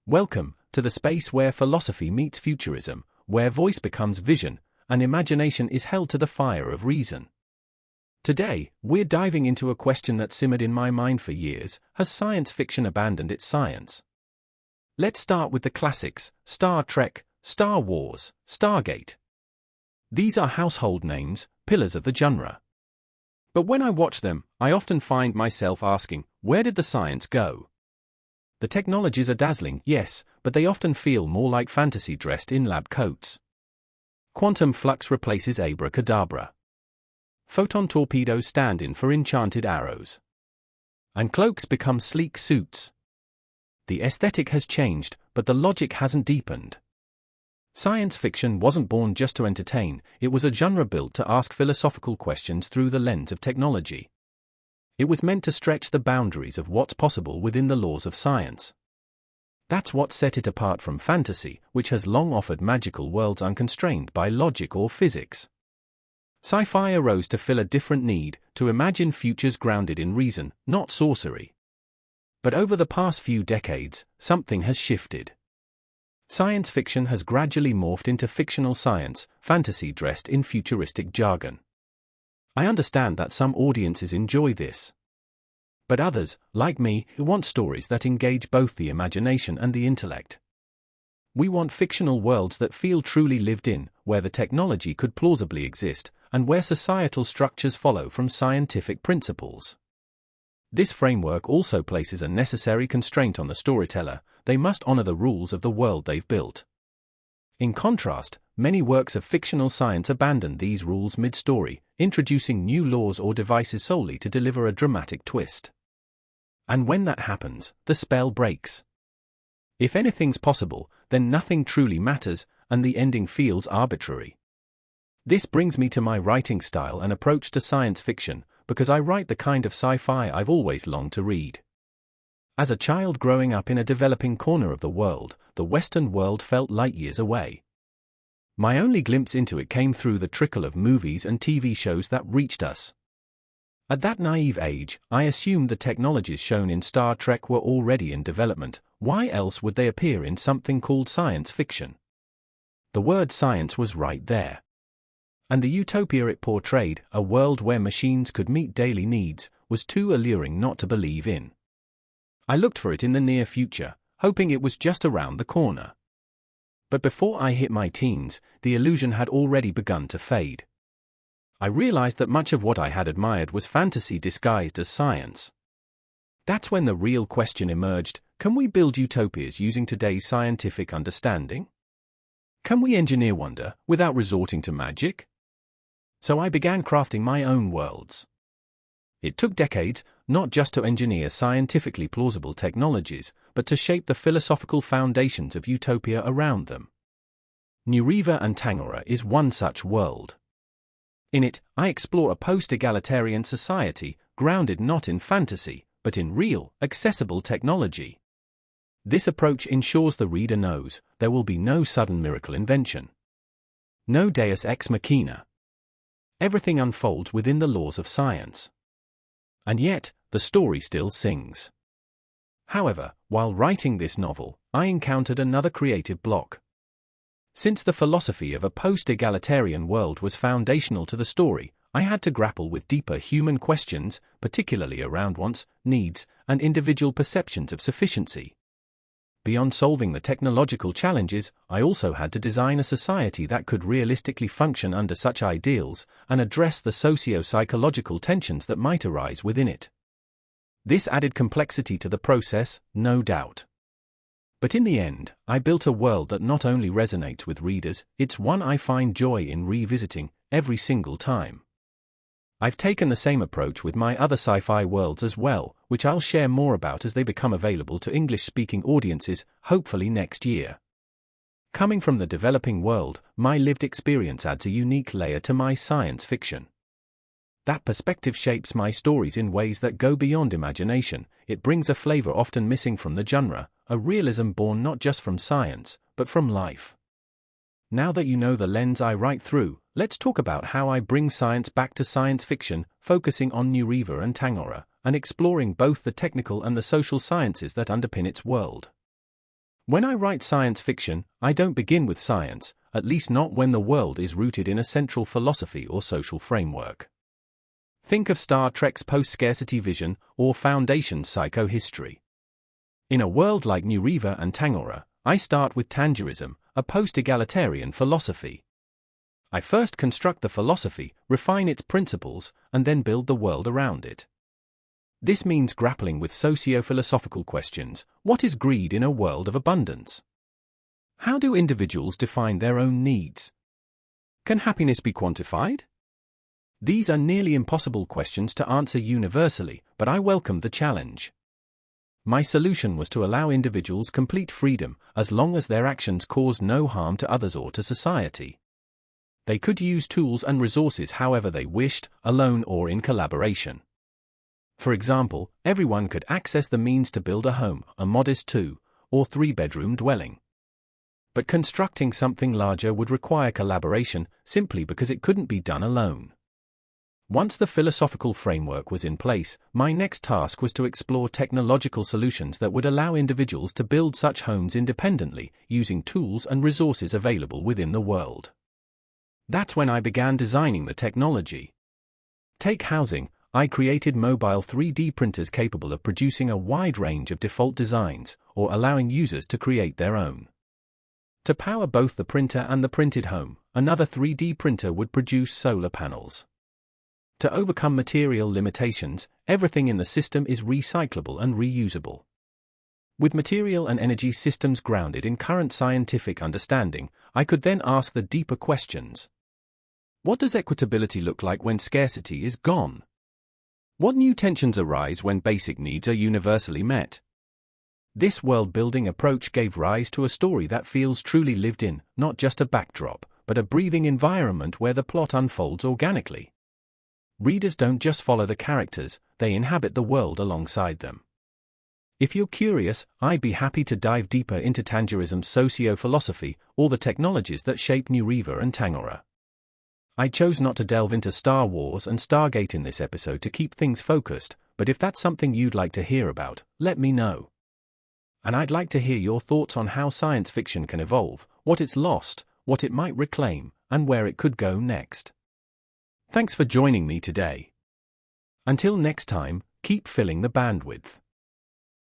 Welcome to the space where philosophy meets futurism, where voice becomes vision, and imagination is held to the fire of reason. Today, we're diving into a question that simmered in my mind for years: has science fiction abandoned its science? Let's start with the classics: Star Trek, Star Wars, Stargate. These are household names, pillars of the genre. But when I watch them, I often find myself asking, where did the science go? The technologies are dazzling, yes, but they often feel more like fantasy dressed in lab coats. Quantum flux replaces abracadabra. Photon torpedoes stand in for enchanted arrows. And cloaks become sleek suits. The aesthetic has changed, but the logic hasn't deepened. Science fiction wasn't born just to entertain, it was a genre built to ask philosophical questions through the lens of technology. It was meant to stretch the boundaries of what's possible within the laws of science. That's what set it apart from fantasy, which has long offered magical worlds unconstrained by logic or physics. Sci-fi arose to fill a different need, to imagine futures grounded in reason, not sorcery. But over the past few decades, something has shifted. Science fiction has gradually morphed into fictional science, fantasy dressed in futuristic jargon. I understand that some audiences enjoy this. But others, like me, want stories that engage both the imagination and the intellect. We want fictional worlds that feel truly lived in, where the technology could plausibly exist, and where societal structures follow from scientific principles. This framework also places a necessary constraint on the storyteller: they must honor the rules of the world they've built. In contrast, many works of fictional science abandon these rules mid-story, introducing new laws or devices solely to deliver a dramatic twist. And when that happens, the spell breaks. If anything's possible, then nothing truly matters, and the ending feels arbitrary. This brings me to my writing style and approach to science fiction, because I write the kind of sci-fi I've always longed to read. As a child growing up in a developing corner of the world, the Western world felt light years away. My only glimpse into it came through the trickle of movies and TV shows that reached us. At that naive age, I assumed the technologies shown in Star Trek were already in development. Why else would they appear in something called science fiction? The word science was right there. And the utopia it portrayed, a world where machines could meet daily needs, was too alluring not to believe in. I looked for it in the near future, hoping it was just around the corner. But before I hit my teens, the illusion had already begun to fade. I realized that much of what I had admired was fantasy disguised as science. That's when the real question emerged: can we build utopias using today's scientific understanding? Can we engineer wonder without resorting to magic? So I began crafting my own worlds. It took decades, not just to engineer scientifically plausible technologies, but to shape the philosophical foundations of utopia around them. Nureeva and Tangora is one such world. In it, I explore a post-egalitarian society, grounded not in fantasy, but in real, accessible technology. This approach ensures the reader knows there will be no sudden miracle invention. No deus ex machina. Everything unfolds within the laws of science. And yet, the story still sings. However, while writing this novel, I encountered another creative block. Since the philosophy of a post-egalitarian world was foundational to the story, I had to grapple with deeper human questions, particularly around wants, needs, and individual perceptions of sufficiency. Beyond solving the technological challenges, I also had to design a society that could realistically function under such ideals, and address the socio-psychological tensions that might arise within it. This added complexity to the process, no doubt. But in the end, I built a world that not only resonates with readers, it's one I find joy in revisiting, every single time. I've taken the same approach with my other sci-fi worlds as well, which I'll share more about as they become available to English-speaking audiences, hopefully next year. Coming from the developing world, my lived experience adds a unique layer to my science fiction. That perspective shapes my stories in ways that go beyond imagination. It brings a flavor often missing from the genre, a realism born not just from science, but from life. Now that you know the lens I write through, let's talk about how I bring science back to science fiction, focusing on Nureeva and Tangora, and exploring both the technical and the social sciences that underpin its world. When I write science fiction, I don't begin with science, at least not when the world is rooted in a central philosophy or social framework. Think of Star Trek's post-scarcity vision or Foundation's psychohistory. In a world like Nureeva and Tangora, I start with tangirism, a post-egalitarian philosophy. I first construct the philosophy, refine its principles, and then build the world around it. This means grappling with socio-philosophical questions. What is greed in a world of abundance? How do individuals define their own needs? Can happiness be quantified? These are nearly impossible questions to answer universally, but I welcome the challenge. My solution was to allow individuals complete freedom, as long as their actions caused no harm to others or to society. They could use tools and resources however they wished, alone or in collaboration. For example, everyone could access the means to build a home, a modest 2- or 3-bedroom dwelling. But constructing something larger would require collaboration, simply because it couldn't be done alone. Once the philosophical framework was in place, my next task was to explore technological solutions that would allow individuals to build such homes independently, using tools and resources available within the world. That's when I began designing the technology. Take housing. I created mobile 3D printers capable of producing a wide range of default designs, or allowing users to create their own. To power both the printer and the printed home, another 3D printer would produce solar panels. To overcome material limitations, everything in the system is recyclable and reusable. With material and energy systems grounded in current scientific understanding, I could then ask the deeper questions. What does equitability look like when scarcity is gone? What new tensions arise when basic needs are universally met? This world-building approach gave rise to a story that feels truly lived in, not just a backdrop, but a breathing environment where the plot unfolds organically. Readers don't just follow the characters, they inhabit the world alongside them. If you're curious, I'd be happy to dive deeper into tangirism's socio-philosophy, or the technologies that shape Nureeva and Tangora. I chose not to delve into Star Wars and Stargate in this episode to keep things focused, but if that's something you'd like to hear about, let me know. And I'd like to hear your thoughts on how science fiction can evolve, what it's lost, what it might reclaim, and where it could go next. Thanks for joining me today. Until next time, keep filling the bandwidth.